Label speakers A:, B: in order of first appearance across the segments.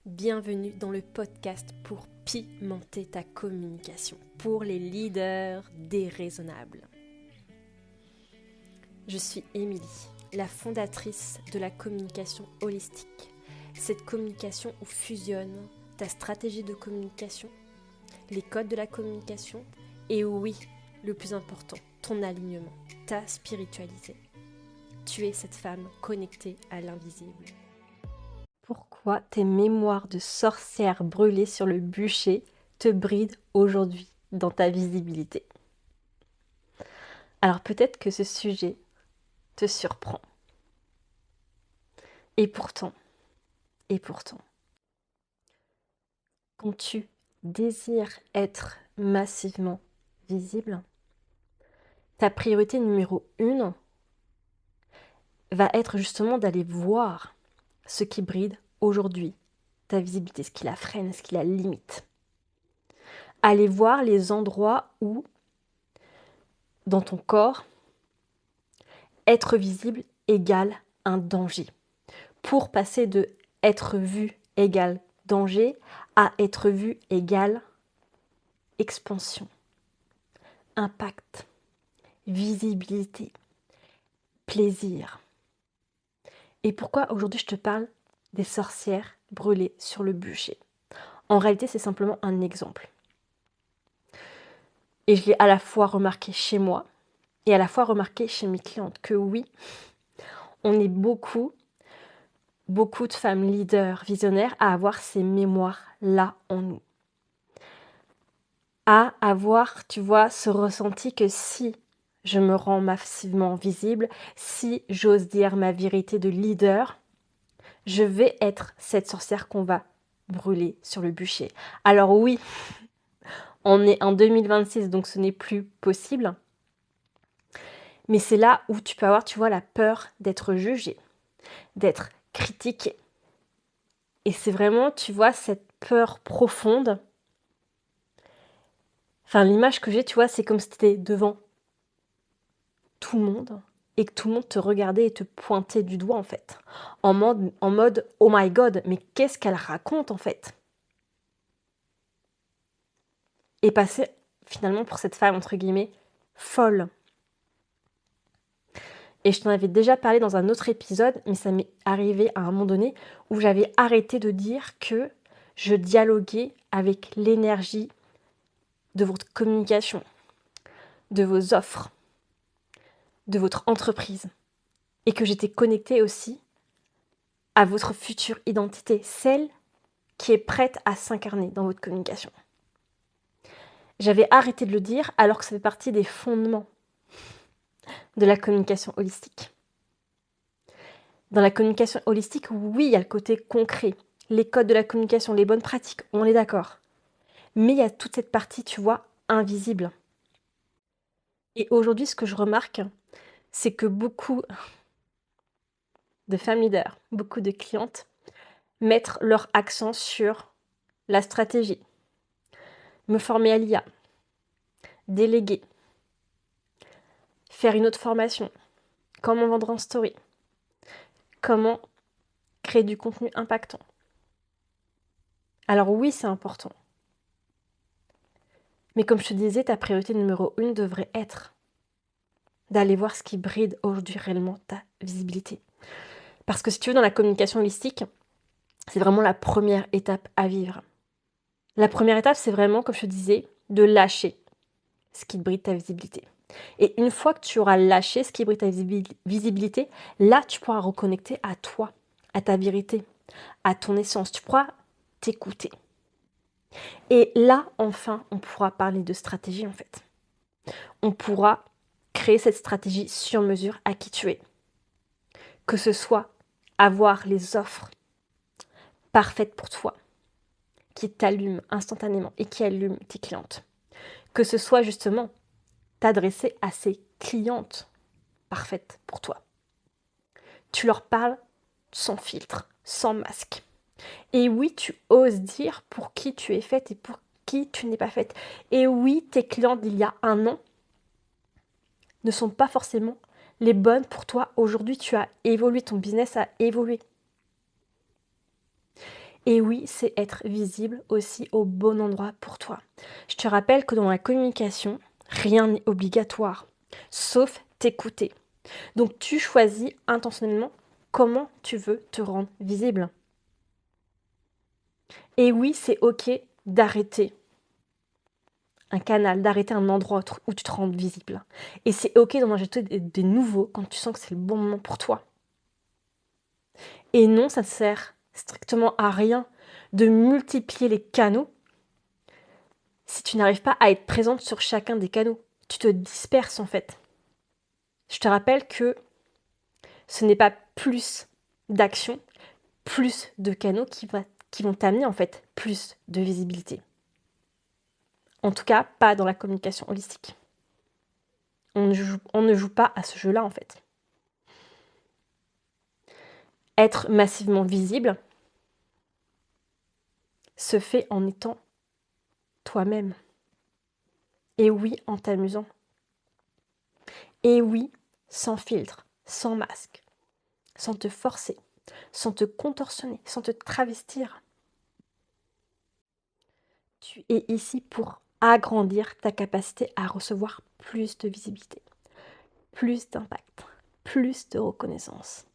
A: Bienvenue dans le podcast pour pimenter ta communication, pour les leaders déraisonnables. Je suis Émilie, la fondatrice de la communication holistique. Cette communication où fusionne ta stratégie de communication, les codes de la communication et oui, le plus important, ton alignement, ta spiritualité. Tu es cette femme connectée à l'invisible. Pourquoi tes mémoires de sorcière brûlées sur le bûcher te brident aujourd'hui dans ta visibilité? Alors peut-être que ce sujet te surprend. Et pourtant, quand tu désires être massivement visible, ta priorité numéro 1 va être justement d'aller voir ce qui bride aujourd'hui ta visibilité, ce qui la freine, ce qui la limite. Aller voir les endroits où, dans ton corps, être visible égale un danger. Pour passer de être vu égale danger à être vu égale expansion, impact, visibilité, plaisir. Et pourquoi aujourd'hui je te parle des sorcières brûlées sur le bûcher? En réalité, c'est simplement un exemple. Et je l'ai à la fois remarqué chez moi et à la fois remarqué chez mes clientes que oui, on est beaucoup de femmes leaders, visionnaires à avoir ces mémoires-là en nous. À avoir, tu vois, ce ressenti que si je me rends massivement visible, si j'ose dire ma vérité de leader, je vais être cette sorcière qu'on va brûler sur le bûcher. Alors oui, on est en 2026, donc ce n'est plus possible. Mais c'est là où tu peux avoir, tu vois, la peur d'être jugé, d'être critiqué. Et c'est vraiment, tu vois, cette peur profonde. Enfin, l'image que j'ai, tu vois, c'est comme si tu étais devant tout le monde et que tout le monde te regardait et te pointait du doigt, en fait. En mode oh my God, mais qu'est-ce qu'elle raconte, en fait? Et passer, finalement, pour cette femme, entre guillemets, folle. Et je t'en avais déjà parlé dans un autre épisode, mais ça m'est arrivé à un moment donné où j'avais arrêté de dire que je dialoguais avec l'énergie de votre communication, de vos offres, de votre entreprise. Et que j'étais connectée aussi à votre future identité, celle qui est prête à s'incarner dans votre communication. J'avais arrêté de le dire alors que ça fait partie des fondements de la communication holistique. Dans la communication holistique, oui, il y a le côté concret, les codes de la communication, les bonnes pratiques, on est d'accord. Mais il y a toute cette partie, tu vois, invisible. Et aujourd'hui, ce que je remarque, c'est que beaucoup de femmes leaders, beaucoup de clientes mettent leur accent sur la stratégie, me former à l'IA, déléguer, faire une autre formation, comment vendre en story, comment créer du contenu impactant. Alors oui, c'est important. Mais comme je te disais, ta priorité numéro 1 devrait être d'aller voir ce qui bride aujourd'hui réellement ta visibilité. Parce que si tu veux, dans la communication holistique, c'est vraiment la première étape à vivre. La première étape, c'est vraiment, comme je te disais, de lâcher ce qui bride ta visibilité. Et une fois que tu auras lâché ce qui bride ta visibilité, là, tu pourras reconnecter à toi, à ta vérité, à ton essence. Tu pourras t'écouter. Et là, enfin, on pourra parler de stratégie, en fait. On pourra créer cette stratégie sur mesure à qui tu es. Que ce soit avoir les offres parfaites pour toi, qui t'allument instantanément et qui allument tes clientes. Que ce soit justement t'adresser à ces clientes parfaites pour toi. Tu leur parles sans filtre, sans masque. Et oui, tu oses dire pour qui tu es faite et pour qui tu n'es pas faite. Et oui, tes clientes d'il y a un an ne sont pas forcément les bonnes pour toi. Aujourd'hui, tu as évolué, ton business a évolué. Et oui, c'est être visible aussi au bon endroit pour toi. Je te rappelle que dans la communication, rien n'est obligatoire, sauf t'écouter. Donc tu choisis intentionnellement comment tu veux te rendre visible. Et oui, c'est OK d'arrêter un canal, d'arrêter un endroit où tu te rends visible. Et c'est OK d'en ajouter des nouveaux quand tu sens que c'est le bon moment pour toi. Et non, ça ne sert strictement à rien de multiplier les canaux si tu n'arrives pas à être présente sur chacun des canaux. Tu te disperses en fait. Je te rappelle que ce n'est pas plus d'actions, plus de canaux qui vont t'amener en fait plus de visibilité. En tout cas, pas dans la communication holistique. On ne joue pas à ce jeu-là en fait. Être massivement visible se fait en étant toi-même. Et oui, en t'amusant. Et oui, sans filtre, sans masque, sans te forcer, sans te contorsionner, sans te travestir. Tu es ici pour agrandir ta capacité à recevoir plus de visibilité, plus d'impact, plus de reconnaissance.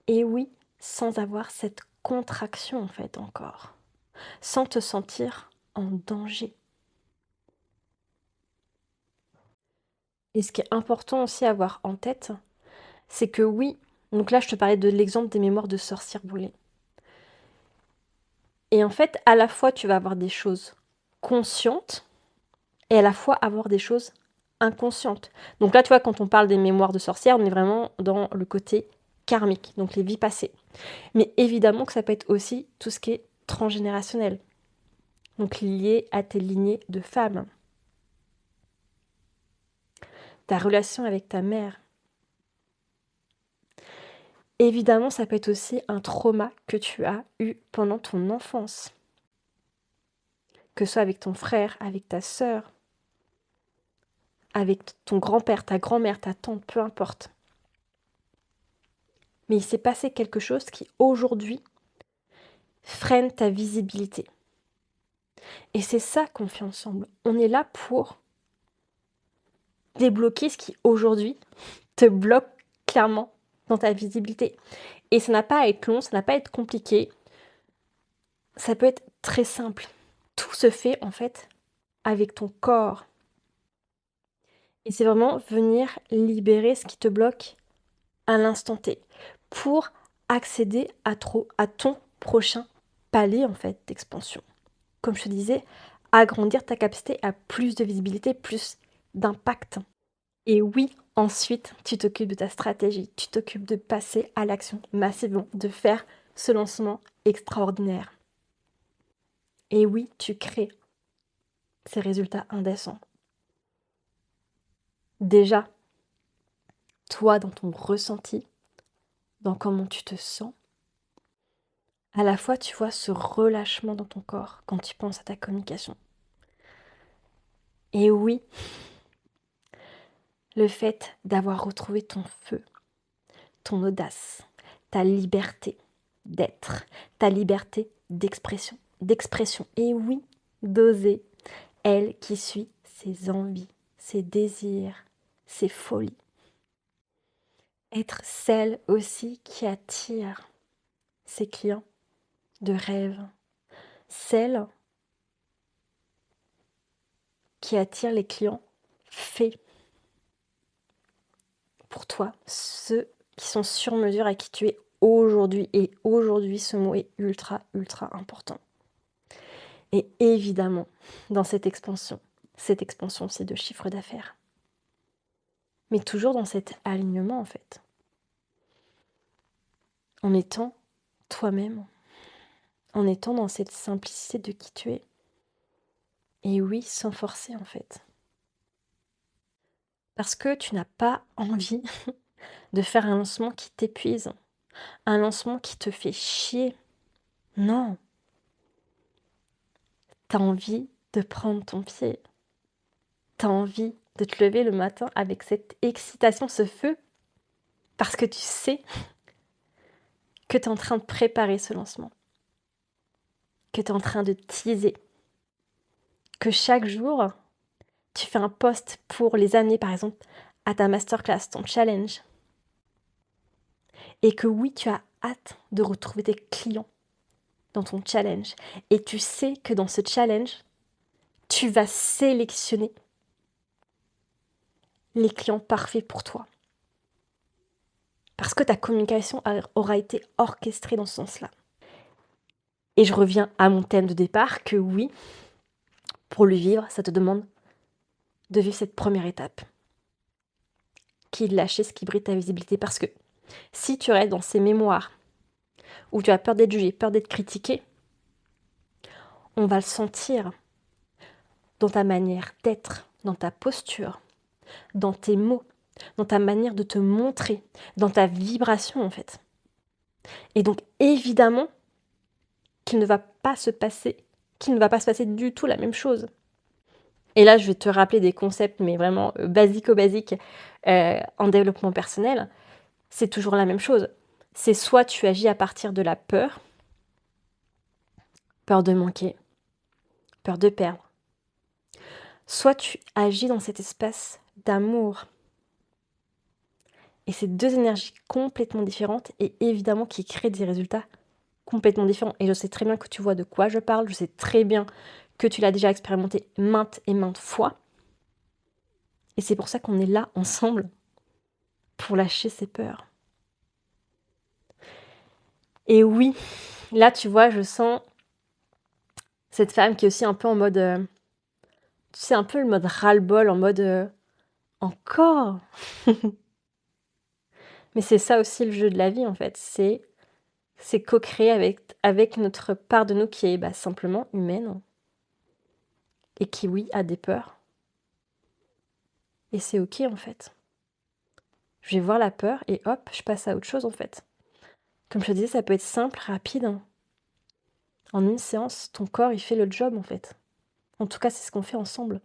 A: Et oui, sans avoir cette contraction en fait encore, sans te sentir en danger. Et ce qui est important aussi à avoir en tête, c'est que oui, donc là je te parlais de l'exemple des mémoires de sorcières brûlées. Et en fait, à la fois tu vas avoir des choses conscientes et à la fois avoir des choses inconscientes. Donc là, tu vois, quand on parle des mémoires de sorcières, on est vraiment dans le côté karmique, donc les vies passées. Mais évidemment que ça peut être aussi tout ce qui est transgénérationnel, donc lié à tes lignées de femmes. Ta relation avec ta mère. Évidemment, ça peut être aussi un trauma que tu as eu pendant ton enfance. Que ce soit avec ton frère, avec ta sœur, avec ton grand-père, ta grand-mère, ta tante, peu importe. Mais il s'est passé quelque chose qui, aujourd'hui, freine ta visibilité. Et c'est ça qu'on fait ensemble. On est là pour débloquer ce qui, aujourd'hui, te bloque clairement dans ta visibilité. Et ça n'a pas à être long, ça n'a pas à être compliqué. Ça peut être très simple. Tout se fait, en fait, avec ton corps. Et c'est vraiment venir libérer ce qui te bloque à l'instant T pour accéder à ton prochain palier, en fait, d'expansion. Comme je te disais, agrandir ta capacité à plus de visibilité, plus d'impact. Et oui, ensuite, tu t'occupes de ta stratégie, tu t'occupes de passer à l'action massivement, de faire ce lancement extraordinaire. Et oui, tu crées ces résultats indécents. Déjà, toi, dans ton ressenti, dans comment tu te sens, à la fois, tu vois ce relâchement dans ton corps quand tu penses à ta communication. Et oui, le fait d'avoir retrouvé ton feu, ton audace, ta liberté d'être, ta liberté d'expression. Et oui, d'oser, elle qui suit ses envies, ses désirs, ses folies. Être celle aussi qui attire ses clients de rêve, celle qui attire les clients faits pour toi, ceux qui sont sur mesure à qui tu es aujourd'hui. Et aujourd'hui, ce mot est ultra, ultra important. Et évidemment, dans cette expansion, c'est de chiffre d'affaires. Mais toujours dans cet alignement, en fait. En étant toi-même. En étant dans cette simplicité de qui tu es. Et oui, sans forcer, en fait. Parce que tu n'as pas envie de faire un lancement qui t'épuise. Un lancement qui te fait chier. Non. T'as envie de prendre ton pied. T'as envie de te lever le matin avec cette excitation, ce feu. Parce que tu sais que tu es en train de préparer ce lancement. que tu es en train de teaser, que chaque jour, tu fais un post pour les amener, par exemple, à ta masterclass, ton challenge, et que oui, tu as hâte de retrouver tes clients dans ton challenge, et tu sais que dans ce challenge, tu vas sélectionner les clients parfaits pour toi. Parce que ta communication aura été orchestrée dans ce sens-là. Et je reviens à mon thème de départ, que oui, pour le vivre, ça te demande de vivre cette première étape, qui est de lâcher ce qui brille ta visibilité. Parce que si tu restes dans ces mémoires, où tu as peur d'être jugé, peur d'être critiqué, on va le sentir dans ta manière d'être, dans ta posture, dans tes mots, dans ta manière de te montrer, dans ta vibration en fait. Et donc évidemment qu'il ne va pas se passer du tout la même chose. Et là, je vais te rappeler des concepts, mais vraiment basiques en développement personnel. C'est toujours la même chose. C'est soit tu agis à partir de la peur de manquer, peur de perdre. Soit tu agis dans cet espace d'amour. Et c'est deux énergies complètement différentes et évidemment qui créent des résultats complètement différents. Et je sais très bien que tu vois de quoi je parle. Je sais très bien que tu l'as déjà expérimenté maintes et maintes fois. Et c'est pour ça qu'on est là ensemble pour lâcher ses peurs. Et oui, là tu vois, je sens cette femme qui est aussi un peu en mode, tu sais, un peu le mode ras-le-bol, en mode encore. Mais c'est ça aussi le jeu de la vie en fait, c'est co-créer avec notre part de nous qui est simplement humaine et qui oui a des peurs. Et c'est ok en fait. Je vais voir la peur et hop, je passe à autre chose en fait. Comme je te disais, ça peut être simple, rapide. En une séance, ton corps il fait le job en fait. En tout cas, c'est ce qu'on fait ensemble.